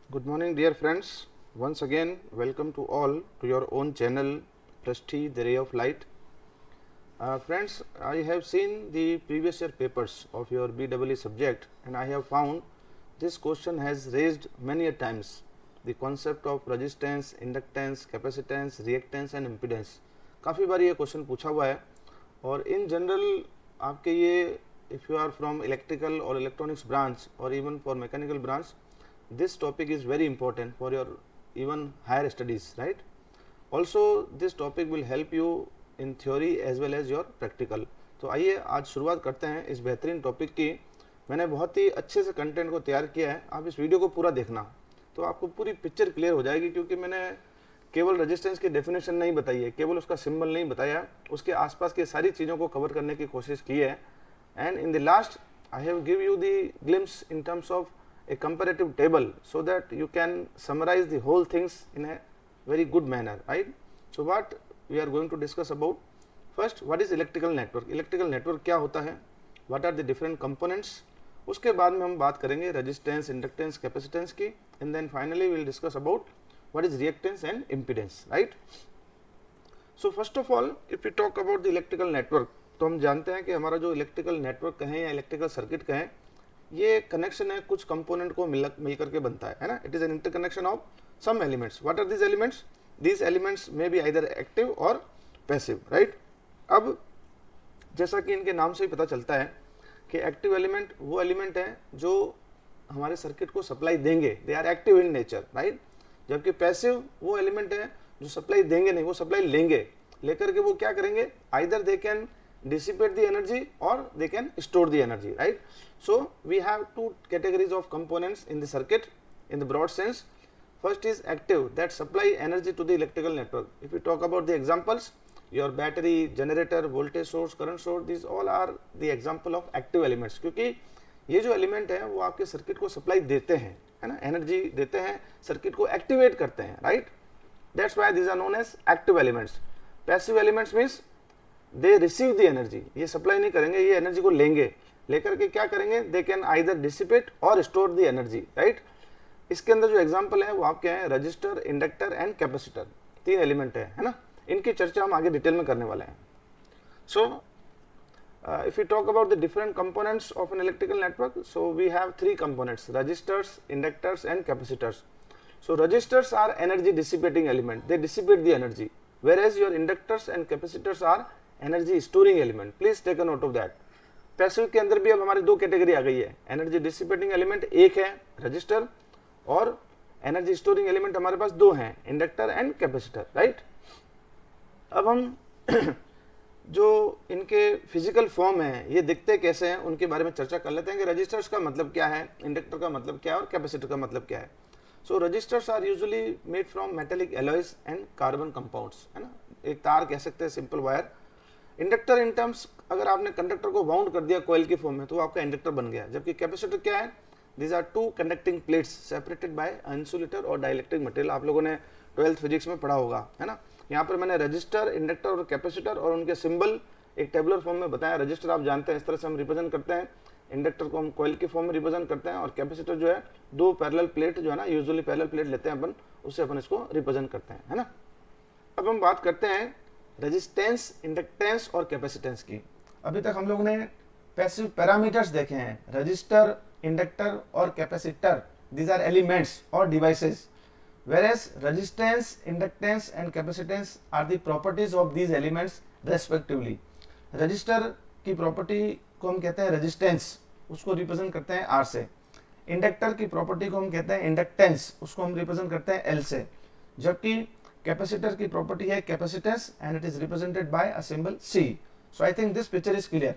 Good morning, dear friends. Once again, welcome to all to your own channel, Presti, the Ray of Light. Friends, I have seen the previous year papers of your BEE subject, and I have found this question has raised many a times the concept of resistance, inductance, capacitance, reactance and impedance. काफ़ी बार ये question पूछा हुआ है और इन general आपके ये if you are from electrical और electronics branch और even for mechanical branch, this topic is very important for your even higher studies, right? Also this topic will help you in theory as well as your practical. तो आइए आज शुरुआत करते हैं इस बेहतरीन टॉपिक की। मैंने बहुत ही अच्छे से कंटेंट को तैयार किया है, आप इस वीडियो को पूरा देखना तो आपको पूरी पिक्चर क्लियर हो जाएगी, क्योंकि मैंने केवल रेजिस्टेंस की डेफिनेशन नहीं बताई है, केवल उसका सिंबल नहीं बताया, उसके आसपास की सारी चीज़ों को कवर करने की कोशिश की है। And in the last I have give you the glimpse in terms of a comparative table so that you can summarize the whole things in a very good manner, right? So what we are going to discuss about, first what is electrical network. Electrical network क्या होता है, what are the different components, उसके बाद में हम बात करेंगे resistance, inductance, capacitance की, and then finally we will discuss about what is reactance and impedance, right? So first of all if we talk about the electrical network, तो हम जानते हैं कि हमारा जो इलेक्ट्रिकल नेटवर्क कहें या इलेक्ट्रिकल सर्किट कहें, ये कनेक्शन है कुछ कंपोनेंट को मिल करके बनता है ना. It is an interconnection of some elements. What are these elements may be either active और पैसिव, राइट. अब जैसा कि इनके नाम से ही पता चलता है कि एक्टिव एलिमेंट वो एलिमेंट है जो हमारे सर्किट को सप्लाई देंगे, they are active in nature, right. जबकि पैसिव वो एलिमेंट है जो सप्लाई देंगे नहीं, वो सप्लाई लेंगे, लेकर के वो क्या करेंगे, either they can dissipate the energy or they can store the energy, right. So we have two categories of components in the circuit in the broad sense. First is active, that supply energy to the electrical network. If we talk about the examples, your battery, generator, voltage source, current source, these all are the example of active elements. क्योंकि ये जो element है वो आपके circuit को supply देते हैं, है ना, एनर्जी देते हैं, सर्किट को एक्टिवेट करते हैं, right. That's why these are known as active elements. Passive elements means they receive the energy, ये सप्लाई नहीं करेंगे, ये एनर्जी को लेंगे, लेकर के क्या करेंगे, दे कैन आइदर डिसिपेट और स्टोर द एनर्जी, राइट. इसके अंदर जो एग्जांपल है वो आपके हैं रजिस्टर, इंडक्टर एंड कैपेसिटर. तीन एलिमेंट है ना. इनकी चर्चा हम आगे डिटेल में करने वाले हैं. So if you talk about the different components of an electrical network, so we have three components, registers, inductors and capacitors. So registers are energy dissipating element, they dissipate the energy, whereas your inductors and capacitors are energy storing element. Please take a note of that. Passive के अंदर भी अब हमारी दो category आ गई है. Energy dissipating element एक है रजिस्टर, और एनर्जी स्टोरिंग एलिमेंट हमारे पास दो हैं, इंडक्टर एंड कैपेसिटर, राइट. अब हम जो इनके फिजिकल फॉर्म है, ये दिखते कैसे हैं, उनके बारे में चर्चा कर लेते हैं कि रजिस्टर्स का मतलब क्या है, इंडक्टर का मतलब क्या है और कैपेसिटर का मतलब क्या है. So resistors are usually made from metallic alloys and carbon compounds, है ना, एक तार कह सकते हैं, simple wire. Inductor in terms, अगर आपने कंडक्टर को बाउंड कर दिया कोयल के फॉर्म में तो आपका इंडक्टर बन गया. जबकि कैपेसिटर क्या है, these are two conducting plates separated by insulator और डाइलेक्ट्रिक मटेरियल. आप लोगों ने 12th फिजिक्स में पढ़ा होगा, है ना. यहाँ पर मैंने रजिस्टर, इंडक्टर और कैपेसिटर और उनके सिंबल एक टेबुलर फॉर्म में बताया. रजिस्टर आप जानते हैं इस तरह से हम रिप्रेजेंट करते हैं, इंडक्टर को हम कॉइल के फॉर्म में रिप्रेजेंट करते हैं, और कैपेसिटर जो है दो पैरेलल प्लेट जो है ना, यूजुअली पैरेलल प्लेट लेते हैं अपन, उससे अपन इसको रिप्रेजेंट करते हैं, है ना. अब हम बात करते हैं रेजिस्टेंस, इंडक्टेंस और कैपेसिटेंस की. अभी तक हम लोगों ने पैसिव पैरामीटर्स देखे हैं, रजिस्टर, इंडक्टर और कैपेसिटर, दीज आर एलिमेंट्स और devices. Whereas resistance, inductance and capacitance are the properties of these elements respectively. Register की प्रॉपर्टी को हम कहते हैं रेजिस्टेंस, उसको रिप्रेजेंट करते हैं आर से. इंडक्टर की प्रॉपर्टी को हम कहते हैं इंडक्टेंस, उसको हम रिप्रेजेंट करते हैं एल से. जबकि कैपेसिटर की प्रॉपर्टी है capacitance and it is represented by a symbol C. So I think this picture is clear.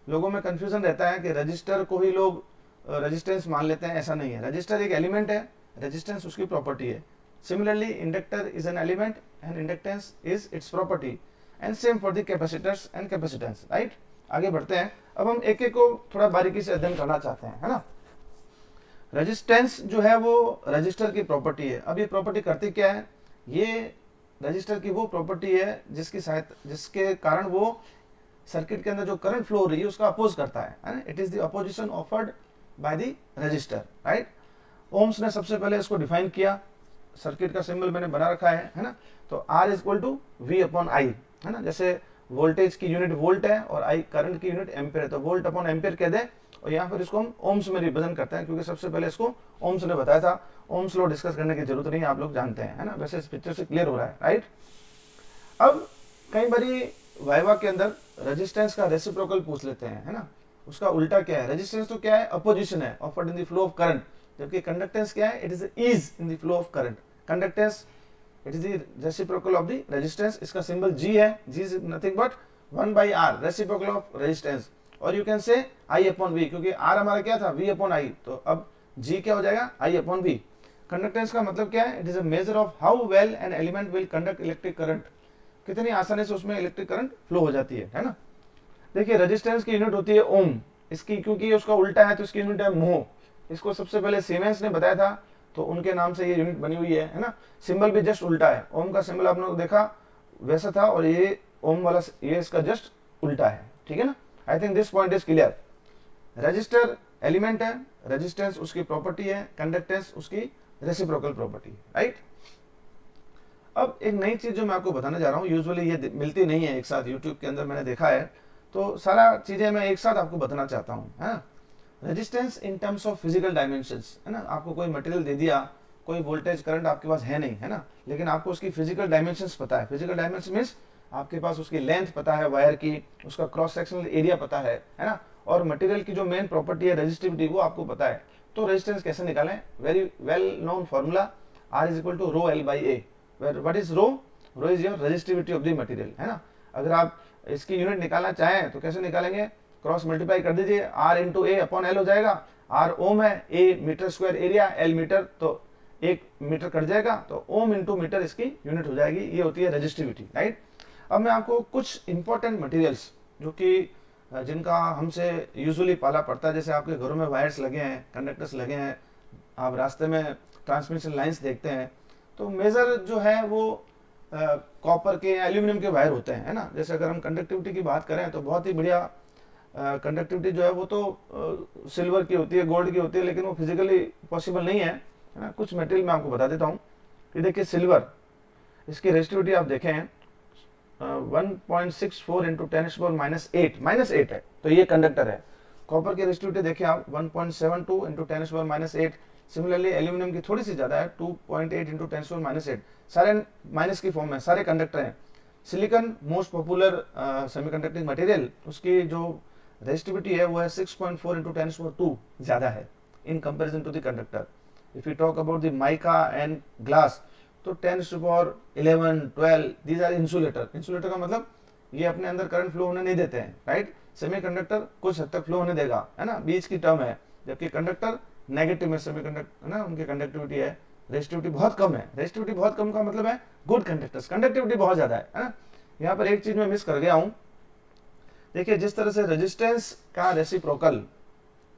लोगों में कंफ्यूजन रहता है कि रजिस्टर को ही लोग रेजिस्टेंस मान लेते हैं, ऐसा नहीं है. रजिस्टर एक एलिमेंट है, रेजिस्टेंस उसकी प्रॉपर्टी है. Similarly inductor is an element and inductance is it's property, and same for the capacitors and capacitance, right. आगे बढ़ते हैं. अब हम एक एक को थोड़ा बारीकी से अध्ययन करना चाहते हैं, है ना. रेजिस्टेंस जो है वो रजिस्टर की प्रॉपर्टी है. अब ये प्रॉपर्टी करती क्या है, ये रजिस्टर की वो प्रॉपर्टी है जिसके कारण वो सर्किट के अंदर जो करंट फ्लो हो रही है उसका अपोज करता है. It is the opposition offered by the register, right. Ohms ने सबसे पहले इसको डिफाइन किया, सर्किट का सिंबल मैंने बना रखा है ना। तो R is equal to V upon I, है ना। जैसे वोल्टेज की यूनिट वोल्ट है और आई करंट की यूनिट एम्पियर है, तो वोल्ट अपॉन एम्पियर कह दे, और यहाँ पर इसको हम ओम्स में रिप्रेजेंट करते हैं, क्योंकि सबसे पहले इसको ओम्स ने बताया था। ओम्स लॉ डिस्कस करने की जरूरत नहीं है, आप लोग जानते हैं, है ना। वैसे इस पिक्चर से क्लियर हो रहा है, राइट। अब कई बारी वाइवा के अंदर रेजिस्टेंस का रेसिप्रोकल पूछ लेते हैं, है ना। उसका उल्टा क्या है, रेजिस्टेंस तो क्या है, अपोजिशन है offered in the flow of current, जबकि कंडक्टेंस क्या है, it is ease in the flow of current. Conductance it is the reciprocal of the resistance, इसका सिंबल G है, G is nothing but 1/R, reciprocal of resistance. और you can say I upon V, क्योंकि R हमारा क्या था, V upon I, तो अब G क्या हो जाएगा, I अपॉन V। कंडक्टेंस का मतलब क्या है, it is a measure of how well an element will conduct electric current, कितनी आसानी से उसमें इलेक्ट्रिक करंट फ्लो हो जाती है ना। देखिए रेजिस्टेंस की यूनिट होती है ओम, इसकी क्योंकि उसका उल्टा है तो इसकी यूनिट है मोह। इसको सबसे पहले सीमेंस ने बताया था, तो उनके नाम से ये यूनिट बनी हुई है ना। सिंबल भी जस्ट उल्टा है, ओम का सिंबल आपने देखा वैसा था, और ये ओम वाला ये इसका जस्ट उल्टा है, ठीक है ना। आई think this point is clear. Register element है, रेजिस्टेंस उसकी प्रॉपर्टी है, कंडक्टेंस उसकी रेसिप्रोकल प्रॉपर्टी, राइट। अब एक नई चीज जो मैं आपको बताने जा रहा हूँ, यूजुअली ये मिलती नहीं है एक साथ, यूट्यूब के अंदर मैंने देखा है, तो सारा चीजें मैं एक साथ आपको बताना चाहता हूँ, है ना। Resistance in terms of physical dimensions, है ना। आपको कोई मटेरियल दे दिया, कोई वोल्टेज करंट आपके पास है नहीं, है ना, लेकिन आपको उसकी फिजिकल डायमेंशंस पता है। फिजिकल डायमेंशन मीन्स आपके पास उसकी लेंथ पता है वायर की, उसका क्रॉस सेक्शनल एरिया पता है ना, और मटेरियल की जो मेन प्रॉपर्टी है रेजिस्टिविटी वो आपको पता है। तो रेजिस्टेंस कैसे निकालें, very well known formula, R is equal to rho L by A, what is rho, rho is your resistivity of the material, है ना। अगर आप इसकी यूनिट निकालना चाहें तो कैसे निकालेंगे, क्रॉस मल्टीप्लाई कर दीजिए, R into A upon L हो जाएगा। R ओम है, A metre square area, L metre, तो 1 मीटर कट जाएगा, तो ओम इंटू मीटर इसकी यूनिट हो जाएगी, ये होती है रेजिस्टिविटी, राइट। अब मैं आपको कुछ इंपॉर्टेंट मटेरियल्स जो कि जिनका हमसे यूजुअली पाला पड़ता है, जैसे आपके घरों में वायर्स लगे हैं, कंडक्टर्स लगे हैं, आप रास्ते में ट्रांसमिशन लाइंस देखते हैं, तो मेजर जो है वो कॉपर के या एल्यूमिनियम के वायर होते हैं, है ना। जैसे अगर हम कंडक्टिविटी की बात करें तो बहुत ही बढ़िया कंडक्टिविटी जो है वो तो सिल्वर की होती है, गोल्ड की होती है, लेकिन वो फिजिकली पॉसिबल नहीं है ना। कुछ मटेरियल मैं आपको बता देता हूँ कि देखिए सिल्वर, इसकी रेजिस्टिविटी आप देखें 1.64 इंटू 10⁻⁻8 है, तो ये कंडक्टर है। कॉपर की रेजिस्टिविटी देखिए आप 1.72 इंटू 10⁻�8। सिमिलरली एल्यूमिनियम की थोड़ी सी ज्यादा है, 2.8 इंटू 10⁻8। सारे माइनस की फॉर्म में, सारे कंडक्टर हैं। Silicon most popular semiconducting material, उसकी जो रेजिस्टिविटी है वो है 6.4 इंटू 10⁻2 ज्यादा है in comparison to the conductor. If you talk about the mica and glass, तो 10⁻11, 12 दीज आर इंसुलेटर। इंसुलेटर का मतलब ये अपने अंदर करंट फ्लो होने नहीं देते हैं, राइट। सेमीकंडक्टर कुछ हद तक फ्लो होने देगा, है ना, बीच की टर्म है, जबकि कंडक्टर नेगेटिव में सेमीकंडक्टर, है ना, उनकी कंडक्टिविटी है, रेजिस्टिविटी बहुत कम है। रेजिस्टिविटी बहुत कम का मतलब है गुड कंडक्टर्स, कंडक्टिविटी बहुत ज्यादा है ना। यहाँ पर एक चीज मैं मिस कर गया हूँ, देखिए जिस तरह से रेजिस्टेंस का रेसिप्रोकल,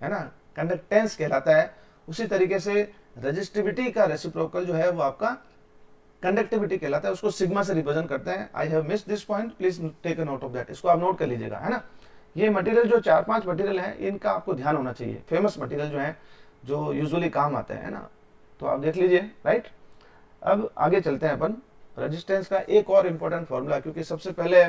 है ना, कंडक्टेंस कहलाता है, उसी तरीके से रेजिस्टिविटी का रेसिप्रोकल जो है वो आपका कंडक्टिविटी कहलाता है, उसको सिग्मा से रिप्रेजेंट करते हैं। I have missed this point, please take a note of that, इसको आप नोट कर लीजिएगा, है ना। ये मटेरियल जो 4-5 मटेरियल है, इनका आपको ध्यान होना चाहिए, फेमस मटेरियल जो है, जो यूजुअली काम आते हैं, है ना, तो आप देख लीजिए, राइट। अब आगे चलते हैं अपन रेजिस्टेंस का एक और इम्पोर्टेंट फॉर्मूला, क्योंकि सबसे पहले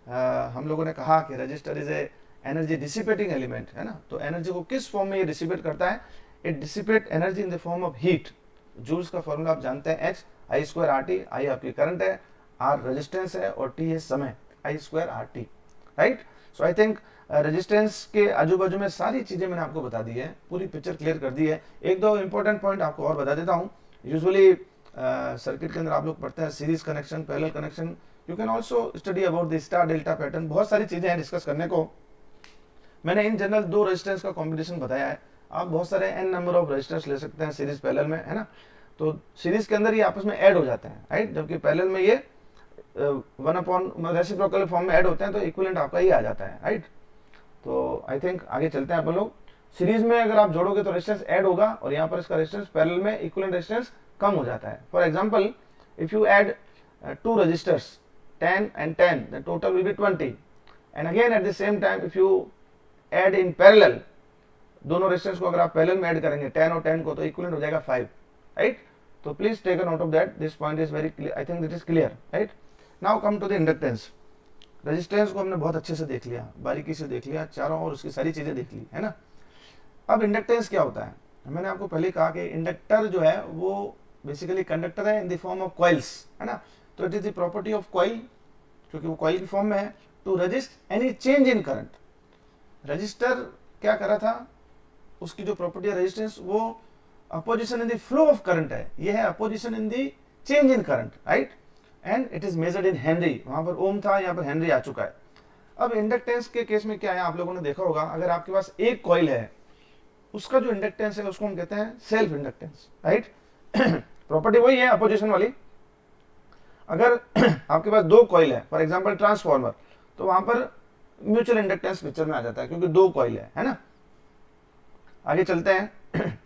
हम लोगों ने कहा कि register is a energy dissipating element, है ना। तो एनर्जी को किस फॉर्म में ये डिसिपेट करता है, it dissipate energy in the form of heat. Joules का फॉर्मूला आप जानते हैं, H I² RT, I आपकी करंट है, R रेजिस्टेंस है, और T है समय, I² RT, right. So I think resistance के आजू बाजू में सारी चीजें मैंने आपको बता दी है, पूरी पिक्चर क्लियर कर दी है। एक दो इंपॉर्टेंट पॉइंट आपको और बता देता हूँ। यूजुअली सर्किट के अंदर आप लोग पढ़ते हैं series connection, parallel connection, you can also study about the star delta pattern, बहुत सारी चीजें हैं डिस्कस करने को। मैंने इन जनरल 2 रेजिस्टेंस का कॉम्बिनेशन बताया है, आप बहुत सारे n नंबर ऑफ रेजिस्टेंस ले सकते हैं सीरीज पैरेलल में, है ना। तो सीरीज के अंदर ये आपस में ऐड हो जाते हैं, राइट, जबकि पैरेलल में ये 1 रेसिप्रोकल फॉर्म में ऐड होते हैं, तो इक्विवेलेंट आपका ये आ जाता है, राइट। तो आई थिंक आगे चलते हैं अपन लोग। सीरीज में अगर आप जोड़ोगे तो रेजिस्टेंस ऐड होगा, और यहाँ पर इसका रेजिस्टेंस पैरेलल में इक्विवेलेंट रेजिस्टेंस कम हो जाता है। For example, if you add 2 registers 10 and 10, the total will be 20, and again at the same time if you add in parallel दोनों रेजिस्टेंस को अगर आप पैरेलल में ऐड करेंगे 10 और 10 को, तो इक्विवेलेंट हो जाएगा 5, राइट। तो please take a note of that, this point is very clear, I think that is clear, right. Now come to the inductance. Resistance को हमने बहुत अच्छे से देख लिया, बारीकी से देख लिया, चारों और उसकी सारी चीजें देख ली, है ना। अब इंडक्टेंस क्या होता है, मैंने आपको पहले कहा कि इंडक्टर जो है वो बेसिकली कंडक्टर है in the form of coils, है ना। तो it is the property of coil, क्योंकि वो कॉइल की फॉर्म में है, to resist any change in current. Register क्या कर रहा था, उसकी जो प्रॉपर्टी है रेजिस्टेंस, वो opposition in the flow of current है, ये है opposition in the change in current, right. And it is measured in Henry, वहां पर ओम था, यहाँ पर हेनरी आ चुका है। अब इंडक्टेंस के केस में क्या है, आप लोगों ने देखा होगा, अगर आपके पास एक कॉइल है, उसका जो इंडक्टेंस है उसको हम कहते हैं सेल्फ इंडक्टेंस, राइट। प्रॉपर्टी वही है अपोजिशन वाली। अगर आपके पास दो कॉइल है, फॉर एग्जांपल ट्रांसफॉर्मर, तो वहां पर म्यूचुअल इंडक्टेंस पिक्चर में आ जाता है, क्योंकि दो कॉइल है ना। आगे चलते हैं।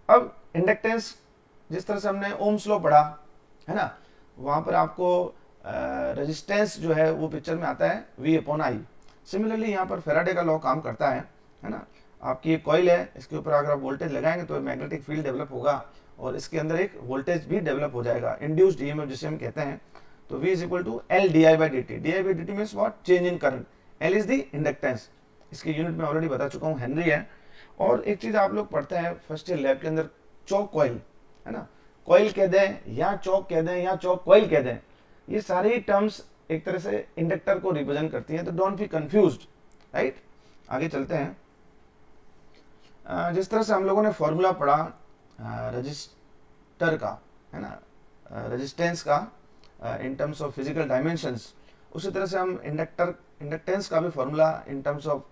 अब इंडक्टेंस जिस तरह से हमने ओम्स लॉ पढ़ा, है ना, वहां पर आपको रेजिस्टेंस जो है वो पिक्चर में आता है V/I। सिमिलरली यहाँ पर फेराडे का लॉ काम करता है ना। आपकी एक कॉइल है, इसके ऊपर अगर आप वोल्टेज लगाएंगे तो मैग्नेटिक फील्ड डेवलप होगा, और इसके अंदर एक वोल्टेज भी डेवलप हो जाएगा, इंड्यूस्ड ईएमएफ जिसे हम कहते हैं। तो V is equal to L di/dt। di/dt means what, change in current. L is the inductance, इसकी यूनिट में ऑलरेडी बता चुका हूँ, हेनरी है। और एक चीज आप लोग पढ़ते हैं फर्स्ट ईयर लैब के अंदर, चौक कॉइल, है ना। कॉइल कह दें या चौक कह दें या चौक कॉइल कह दें, ये सारी टर्म्स एक तरह से इंडक्टर को रिप्रेजेंट करती हैं, तो डोंट बी कंफ्यूज्ड, राइट। आगे चलते हैं। जिस तरह से हम लोगों ने फॉर्मूला पढ़ा रजिस्टर का, है ना, रेजिस्टेंस का in terms of physical dimensions, उसी तरह से हम इंडक्टेंस का भी formula in terms of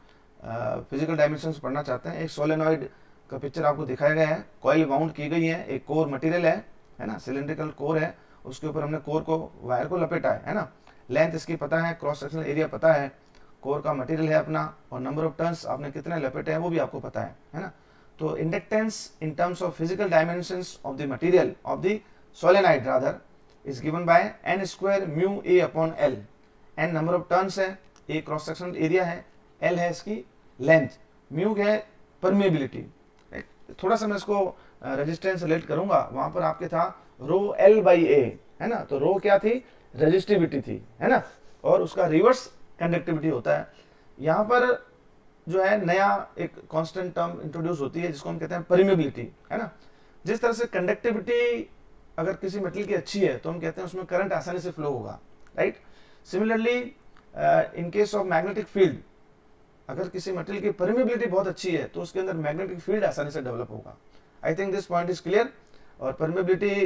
physical dimensions पढ़ना चाहते हैं। एक सोलेनॉइड का पिक्चर आपको दिखाया गया है, कॉइल माउंट की गई है, एक कोर मटेरियल है ना, सिलेंड्रिकल कोर है, उसके ऊपर हमने कोर को, वायर को लपेटा है ना। लेंथ इसकी पता है, क्रॉस सेक्शनल एरिया पता है, कोर का मटेरियल है अपना, और नंबर ऑफ टर्न्स आपने कितने लपेटे हैं वो भी आपको पता है ना। तो inductance in terms of physical dimensions of the material of the solenoid rather is given bye n² mu A/L। n number of turns है, A क्रॉस सेक्शनल एरिया है, L है इसकी लेंथ, म्यू है परमेबिलिटी। थोड़ा सा मैं इसको resistance relate करूंगा, वहां पर आपके था ρL/A, है ना। तो रो क्या थी, रेजिस्टिविटी थी, है ना, और उसका रिवर्स कंडक्टिविटी होता है। यहाँ पर जो है नया एक कांस्टेंट टर्म इंट्रोड्यूस होती है, जिसको हम कहते हैं परमेबिलिटी, है ना। जिस तरह से कंडक्टिविटी अगर किसी मेटल की अच्छी है तो हम कहते हैं उसमें करंट आसानी से फ्लो होगा, right. Similarly in case of magnetic field, अगर किसी मटेरियल की परमेबिलिटी बहुत अच्छी है तो उसके अंदर मैग्नेटिक फील्ड आसानी से डेवलप होगा। आई think this point is clear. और परमेबिलिटी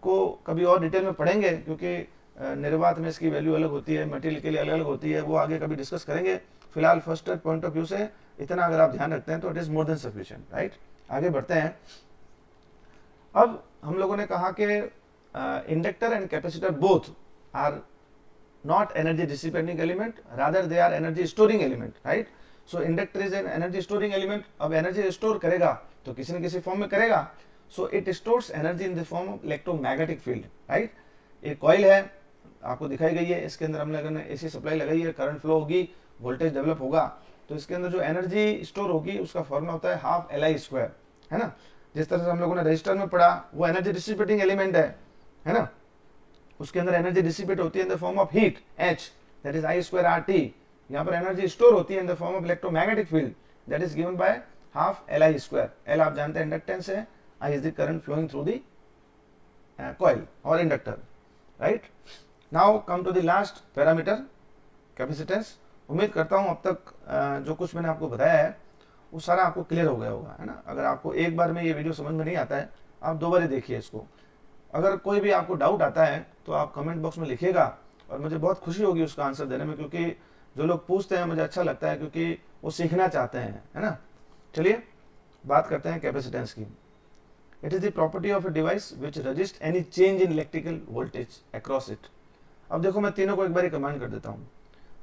को कभी और डिटेल में पढ़ेंगे, क्योंकि निर्वात में इसकी वैल्यू अलग होती है, मटेरियल के लिए अलग अलग होती है, वो आगे कभी डिस्कस करेंगे। फिलहाल फर्स्ट पॉइंट ऑफ व्यू से इतना अगर आप ध्यान रखते हैं तो it is more than sufficient, right. आगे बढ़ते हैं। अब हम लोगों ने कहा कि inductor and capacitor both are not energy dissipating element, rather they are energy storing element, right. So inductor is an energy storing element। अब energy store करेगा तो किसी न किसी फॉर्म में करेगा, so it stores energy in the form of electromagnetic field, right। एक coil है आपको दिखाई गई है, इसके अंदर हमने अगर एसी सप्लाई लगाई है, करंट फ्लो होगी, वोल्टेज डेवलप होगा, तो इसके अंदर जो एनर्जी स्टोर होगी उसका फॉर्मूला होता है ½ Li², है ना। जिस तरह से हम लोगों ने रजिस्टर में पढ़ा, वो एनर्जी डिसिपेटिंग एलिमेंट है ना, उसके अंदर एनर्जी डिसिपेट होती है in the form of heat H, that is I² RT। यहाँ पर एनर्जी स्टोर होती है in the form of electromagnetic field, that is given by ½ Li²। L आप जानते हैं इंडक्टेंस है, I is the current flowing through the coil और inductor, right. Now come to the last parameter, capacitance. उम्मीद करता हूँ अब तक जो कुछ मैंने आपको बताया है वो सारा आपको क्लियर हो गया होगा, है ना। अगर आपको एक बार में ये वीडियो समझ में नहीं आता है, आप दो बार ही देखिए इसको। अगर कोई भी आपको डाउट आता है तो आप कमेंट बॉक्स में लिखिएगा, और मुझे बहुत खुशी होगी उसका आंसर देने में, क्योंकि जो लोग पूछते हैं मुझे अच्छा लगता है, क्योंकि वो सीखना चाहते हैं, है ना। चलिए बात करते हैं कैपेसिटेंस की। It is the property of a device which resist any change in electrical voltage across it. अब देखो मैं तीनों को एक बार कमांड कर देता हूँ।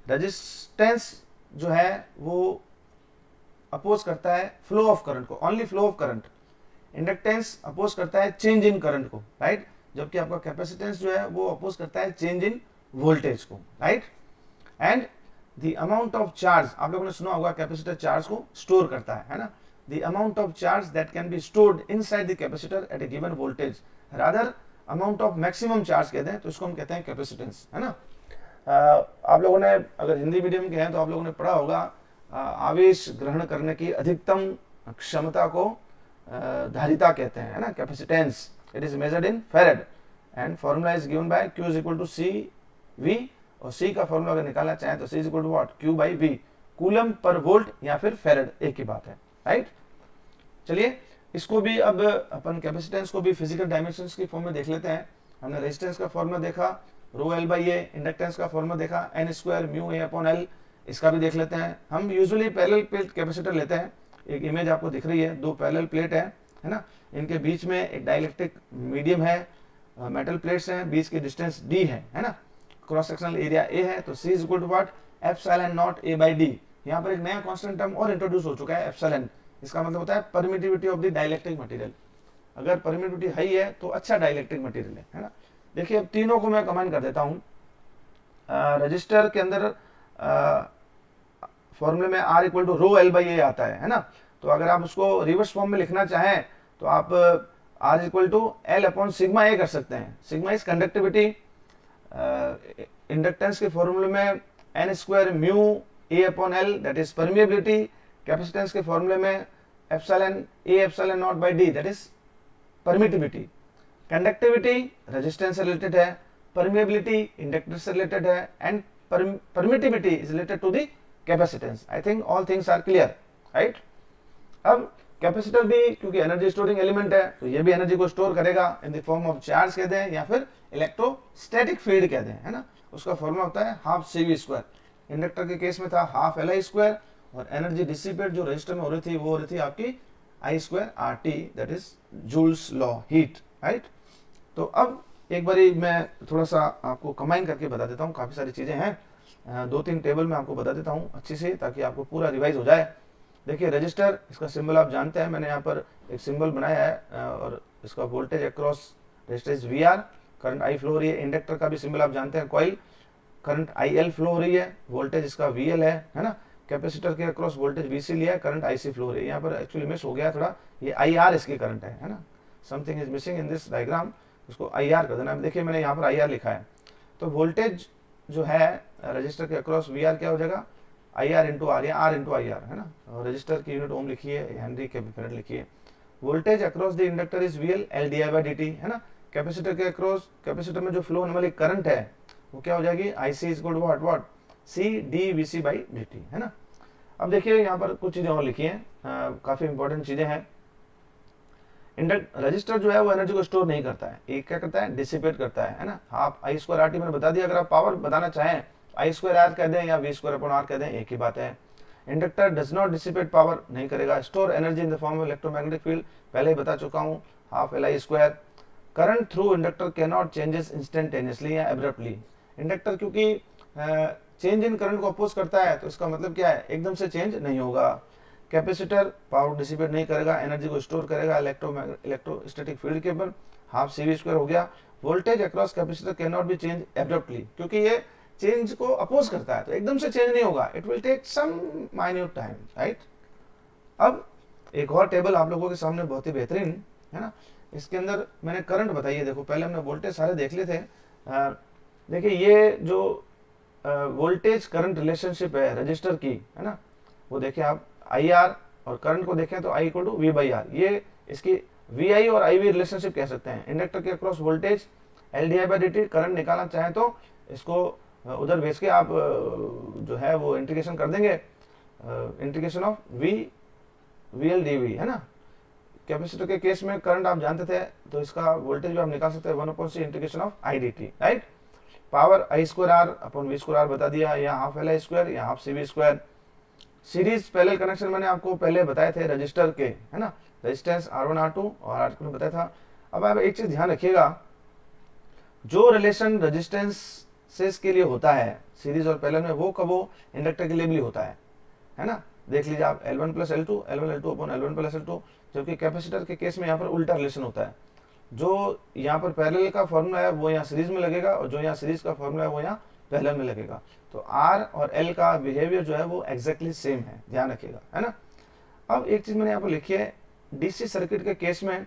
रेजिस्टेंस जो है वो अपोज करता है फ्लो ऑफ करंट को, only flow of current. Inductance oppose करता है चेंज इन करंट को, राइट। जबकि आपका कैपेसिटेंस जो है वो अपोज करता है चेंज इन वोल्टेज को, right. And the amount of charge, आप लोगों ने सुना होगा कैपेसिटर चार्ज को स्टोर करता है ना। the amount of charge that can be stored inside the capacitor at a given voltage, rather amount of maximum charge कहते हैं, तो इसको हम कहते हैं कैपेसिटेंस, है ना। आप लोगों ने अगर हिंदी मीडियम के हैं तो आप लोगों ने पढ़ा होगा आवेश ग्रहण करने की अधिकतम क्षमता को धारिता कहते हैं, है ना, capacitance. It is measured in farad and formula is given by Q is equal to C V, और C का फॉर्मूला अगर निकालना चाहें तो C is equal to what, Q by V, coulomb per volt या फिर फैराड, एक ही बात है, राइट। चलिए इसको भी अब अपन कैपेसिटेंस को भी फिजिकल डायमेंशंस की फॉर्म में देख लेते हैं। हमने रेजिस्टेंस का फॉर्मूला देखा, रो एल बाई ए, इंडक्टेंस का फॉर्मूला देखा N square mu A upon L, इसका भी देख लेते हैं। हम यूजुअली पैरेलल प्लेट कैपेसिटर लेते हैं। एक इमेज आपको दिख रही है, दो पैरेलल प्लेट है ना, इनके बीच में एक डाइलेक्ट्रिक मीडियम है, मेटल प्लेट्स हैं, बीच की डिस्टेंस d है ना, क्रॉस सेक्शनल एरिया a है, तो c is equal to what, epsilon naught a by d। यहाँ पर एक नया कांस्टेंट टर्म और इंट्रोड्यूस हो चुका है, एप्सिलॉन। इसका मतलब होता है permittivity of the dielectric material. अगर परमिटिविटी हाई है तो अच्छा डाइलेक्ट्रिक मटेरियल है ना। देखिए अब तीनों को मैं कमेंट कर देता हूँ। रजिस्टर के अंदर फॉर्मूले में R equal to rho L by A आता है ना, तो अगर आप उसको रिवर्स फॉर्म में लिखना चाहें तो आप R equal to L upon sigma A कर सकते हैं। सिग्मा इज कंडक्टिविटी, इंडक्टेंस के फॉर्मूले में N square mu A upon L that is permeability, capacitance के फॉर्मूले में epsilon A epsilon naught by D that is permittivity. Conductivity resistance से रिलेटेड है, परमिएबिलिटी इंडक्टेंस से रिलेटेड है, and permittivity is related to the capacitance. I think all things are clear, right. अब capacitor भी क्योंकि एनर्जी स्टोरिंग एलिमेंट है तो ये भी एनर्जी को स्टोर करेगा इन द फॉर्म ऑफ चार्ज कह दें या फिर इलेक्ट्रोस्टैटिक फील्ड कह दें, है ना। उसका फॉर्मूला होता है हाफ CV स्क्वायर। इंडक्टर के केस में था हाफ LI स्क्वायर, और एनर्जी डिसिपेट जो रजिस्टर में हो रही थी वो हो रही थी आपकी I square RT that is joules law, heat, right. तो अब एक बारी मैं थोड़ा सा आपको कंबाइन करके बता देता हूँ, काफी सारी चीजें हैं, दो तीन टेबल में आपको बता देता हूँ अच्छी से ताकि आपको पूरा रिवाइज हो जाए। देखिए रजिस्टर, इसका सिंबल आप जानते हैं, मैंने यहाँ पर एक सिंबल बनाया है और इसका voltage across resistance VR, current I flow हो रही है। इंडक्टर का भी सिंबल आप जानते हैं, कॉइल, करंट IL फ्लो हो रही है, वोल्टेज इसका VL है ना। कैपेसिटर के अक्रॉस वोल्टेज VC लिया है, करंट IC फ्लो हो रही है। यहाँ पर एक्चुअली मिस हो गया थोड़ा, ये IR इसकी करंट है ना, something is missing in this diagram, उसको IR कर देना। देखिए मैंने यहाँ पर IR लिखा है, तो वोल्टेज जो है रजिस्टर के अक्रॉस VR क्या हो जाएगा, IR इंटू R या R इंटू IR, है ना। और रजिस्टर की यूनिट ओम लिखिए, हेनरी के फैराड लिखिए। Voltage across the inductor is VL L di by dt, है ना। कैपेसिटर के अक्रॉस, कैपेसिटर में जो फ्लो होने वाली करंट है वो क्या हो जाएगी, IC is equal to what C dVC by dt, है ना। अब देखिए यहाँ पर कुछ चीजें और लिखी हैं, काफी इंपॉर्टेंट चीजें हैं। रजिस्टर जो है वो एनर्जी को स्टोर नहीं करता है, एक क्या करता है, डिसिपेट करता है ना। हाफ I स्क्वायर RT मैंने बता दिया। अगर आप पावर बताना चाहें I स्क्वायर R कह दें या V स्क्वायर अपॉन R कह दें, एक ही बात है। Inductor does not dissipate power, नहीं करेगा। Store energy in the form of electromagnetic field, पहले ही बता चुका हूँ, half LI square. Current through inductor can not changes instantaneously या एब्रप्टली। इंडक्टर क्योंकि चेंज इन करंट को अपोज करता है तो इसका मतलब क्या है, एकदम से चेंज नहीं होगा। कैपेसिटर पावर डिसिपेट नहीं करेगा, एनर्जी को स्टोर करेगा इलेक्ट्रोस्टैटिक फील्ड के ऊपर, हाफ CV स्क्वायर हो गया। Voltage across capacitor can not be change abruptly, क्योंकि ये चेंज को अपोज करता है तो एकदम से चेंज नहीं होगा, it will take some minute time, right. अब एक और टेबल आप लोगों के सामने बहुत ही बेहतरीन है ना, इसके अंदर मैंने करंट बताइए। देखो पहले हमने वोल्टेज सारे देख लिए थे, देखिए ये जो वोल्टेज करंट रिलेशनशिप है रजिस्टर की, है ना, वो देखें आप IR और करंट को देखें तो I equal to V by R, ये इसकी VI और IV रिलेशनशिप कह सकते हैं। इंडक्टर के across voltage L di by dt, current निकालना चाहें तो इसको उधर भेज के आप जो है वो इंटीग्रेशन कर देंगे, इंटीग्रेशन ऑफ VL dV, है ना। कैपेसिटर के केस में करंट आप जानते थे तो इसका वोल्टेज भी आप निकाल सकते हैं 1/c integration of I dt, right. Power I square R upon V square R बता दिया, या हाफ LI स्क्वायर या half CV square. Series parallel connection मैंने आपको पहले बताए थे रजिस्टर के, है ना, रेजिस्टेंस R1 R2 और R2 में बताया था। अब आप एक चीज ध्यान रखिएगा, जो रिलेशन रेजिस्टेंसेस के लिए होता है सीरीज और पैरेलल में, वो कब वो इंडक्टर के लिए भी होता है ना। देख लीजिए आप L1 plus L2, L1 L2 upon L1 plus L2, जबकि कैपेसिटर के केस में यहाँ पर उल्टा रिलेशन होता है। जो यहाँ पर पैरेलल का फॉर्मूला है वो यहाँ सीरीज में लगेगा, और जो यहाँ सीरीज का फॉर्मूला है वो यहाँ पैरेलल में लगेगा। तो R और L का बिहेवियर जो है वो एग्जैक्टली सेम है, ध्यान रखिएगा, है ना। अब एक चीज मैंने यहाँ पर लिखी है, डीसी सर्किट के केस में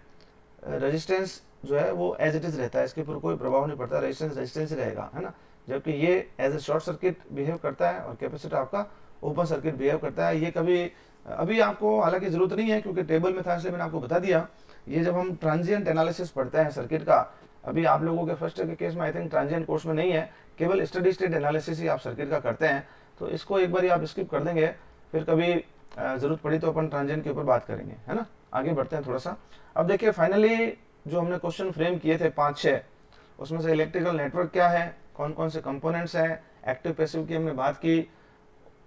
रेजिस्टेंस जो है वो एज इट इज रहता है, इसके ऊपर कोई प्रभाव नहीं पड़ता, रेजिस्टेंस रेजिस्टेंस ही रहेगा, है ना। जबकि ये as a short circuit behave करता है और कैपेसिटर आपका ओपन सर्किट बिहेव करता है। ये कभी अभी आपको हालांकि जरूरत नहीं है क्योंकि टेबल में था, इसलिए मैंने आपको बता दिया। ये जब हम ट्रांजिएंट एनालिसिस पढ़ते हैं सर्किट का, अभी आप लोगों के फर्स्ट ईयर के केस में आई थिंक ट्रांजिएंट कोर्स में नहीं है, केवल स्टडी स्टेट एनालिसिस ही आप सर्किट का करते हैं, तो इसको एक बार आप स्किप कर देंगे, फिर कभी जरूरत पड़ी तो अपन ट्रांजिएंट के ऊपर बात करेंगे, है ना। आगे बढ़ते हैं थोड़ा सा। अब देखिए फाइनली जो हमने क्वेश्चन फ्रेम किए थे 5-6, उसमें से इलेक्ट्रिकल नेटवर्क क्या है, कौन कौन से कंपोनेंट्स हैं, एक्टिव पैसिव की हमने बात की,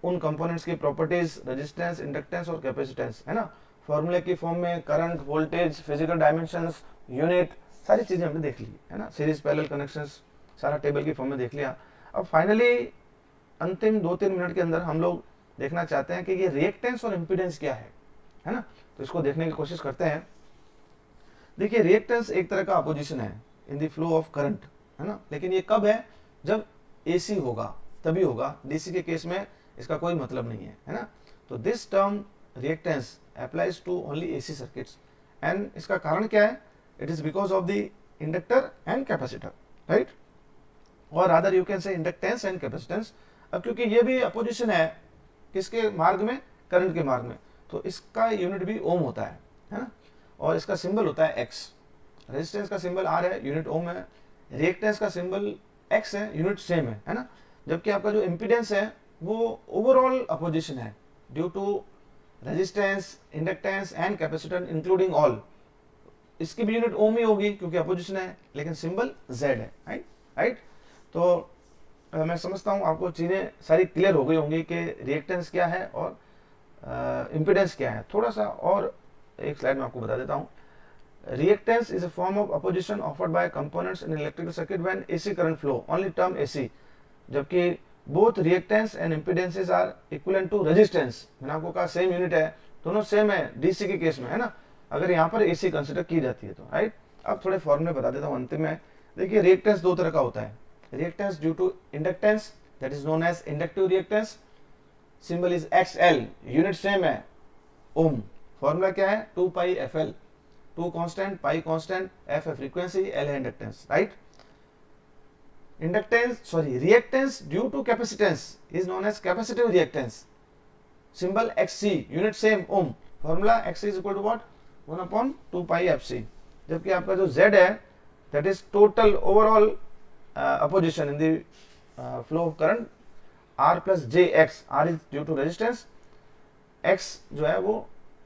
उन कंपोनेंट्स की प्रॉपर्टीज, रेजिस्टेंस, इंडक्टेंस और कैपेसिटेंस, है ना। फॉर्मूले की फॉर्म में current, voltage, physical dimensions, unit, सारी चीजें हमने देख ली, है ना। सीरीज पैरेलल कनेक्शंस सारा टेबल की फॉर्म में देख लिया। अब फाइनली अंतिम 2-3 मिनट के अंदर हम लोग देखना चाहते हैं कि ये रिएक्टेंस और इम्पीडेंस क्या है ना। तो इसको देखने की कोशिश करते हैं। देखिए रिएक्टेंस एक तरह का अपोजिशन है in the flow of current, है ना, लेकिन ये कब है, जब एसी होगा तभी होगा, डीसी के केस में इसका कोई मतलब नहीं है ना। तो this term reactance applies to only AC circuits, and इसका कारण क्या है, it is because of the inductor and capacitor, right, और rather you can say inductance and capacitance. अब क्योंकि ये भी अपोजिशन है किसके मार्ग में, करंट के मार्ग में, तो इसका यूनिट भी ओम होता है ना, और इसका सिंबल होता है एक्स। रेजिस्टेंस का सिंबल आर है, यूनिट ओम है, रिएक्टेंस का सिंबल एक्स है, यूनिट सेम है ना। जबकि आपका जो इम्पीडेंस है वो ओवरऑल अपोजिशन है due to resistance, inductance and capacitance including all, इसकी भी यूनिट ओम ही होगी क्योंकि अपोजिशन है, लेकिन सिंबल जेड है, राइट। तो मैं समझता हूं आपको चीजें सारी क्लियर हो गई होंगी कि रिएक्टेंस क्या है और इम्पीडेंस क्या है। थोड़ा सा और एक स्लाइड में आपको बता देता हूं। Reactance is a form of opposition offered by components in electrical circuit when AC current flow, only term AC, जबकि both reactance and impedances are equivalent to resistance. मैंने आपको कहा सेम यूनिट है, दोनों सेम है डीसी के case में, है ना, अगर यहाँ पर एसी कंसिडर की जाती है तो, राइट। अब थोड़े फॉर्मूले बता देता हूँ अंतिम में। देखिए रिएक्टेंस दो तरह का होता है, reactance due to inductance that is known as inductive reactance, symbol is XL, unit same है ओम, फॉर्मूला क्या है 2 pi FL, 2 constant, pi constant, F है फ्रीक्वेंसी, L है inductance, right. Reactance due to capacitance is known as capacitive reactance, symbol XC, unit same ohm, formula XC is equal to what 1/2 pi FC। जबकि आपका जो Z है that is total overall opposition in the flow of current, R plus JX, R is due to resistance, X जो है वो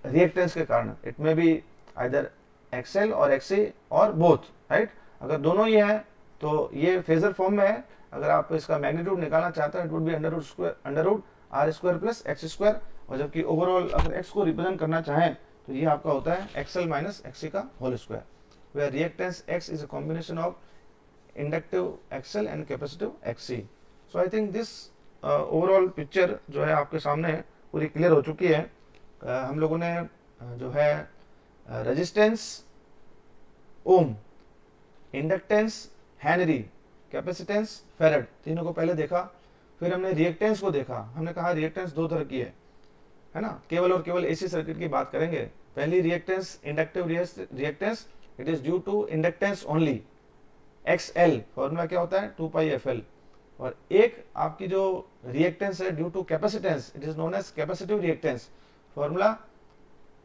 reactance के कारण, it may be either XL और XC और both, right। अगर दोनों ही है तो ये फेजर फॉर्म में है, अगर आप इसका मैग्नीट्यूड निकालना चाहते हैं it would be under root R square plus X square, और जबकि ओवरऑल अगर X को रिप्रेजेंट करना चाहें तो ये आपका होता है XL माइनस XC का whole square, where reactance X is a combination of inductive XL and capacitive XC। So I think this overall picture जो है आपके सामने पूरी क्लियर हो चुकी है। हम लोगों ने जो है रेजिस्टेंस ओम, इंडक्टेंस हेनरी, कैपेसिटेंस फेरेड, तीनों को पहले देखा। फिर हमने रिएक्टेंस को देखा, हमने कहा रिएक्टेंस दो तरह की है ना, केवल और केवल एसी सर्किट की बात करेंगे। पहली reactance inductive reactance, it is due to inductance only, XL, formula क्या होता है 2 पाई FL। और एक आपकी जो रिएक्टेंस है due to capacitance, it is known as capacitive reactance, formula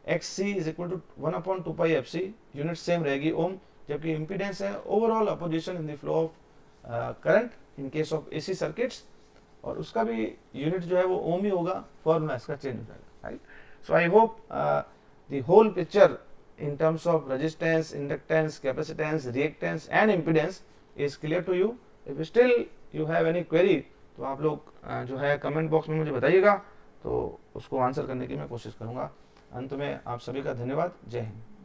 XC is equal to 1/2 pi FC, unit same रहेगी ohm. जबकि इंपीडेंस है overall opposition in the flow of current in case of AC circuits, और उसका भी unit जो है वो ओम ही होगा, फॉर्मूला इसका चेंज हो जाएगा, right. So I hope the whole picture in terms of resistance, inductance, capacitance, reactance and impedance is clear to you. If still you have any query तो आप लोग जो है कमेंट बॉक्स में मुझे बताइएगा, तो उसको आंसर करने की मैं कोशिश करूंगा। अंत में आप सभी का धन्यवाद। जय हिंद।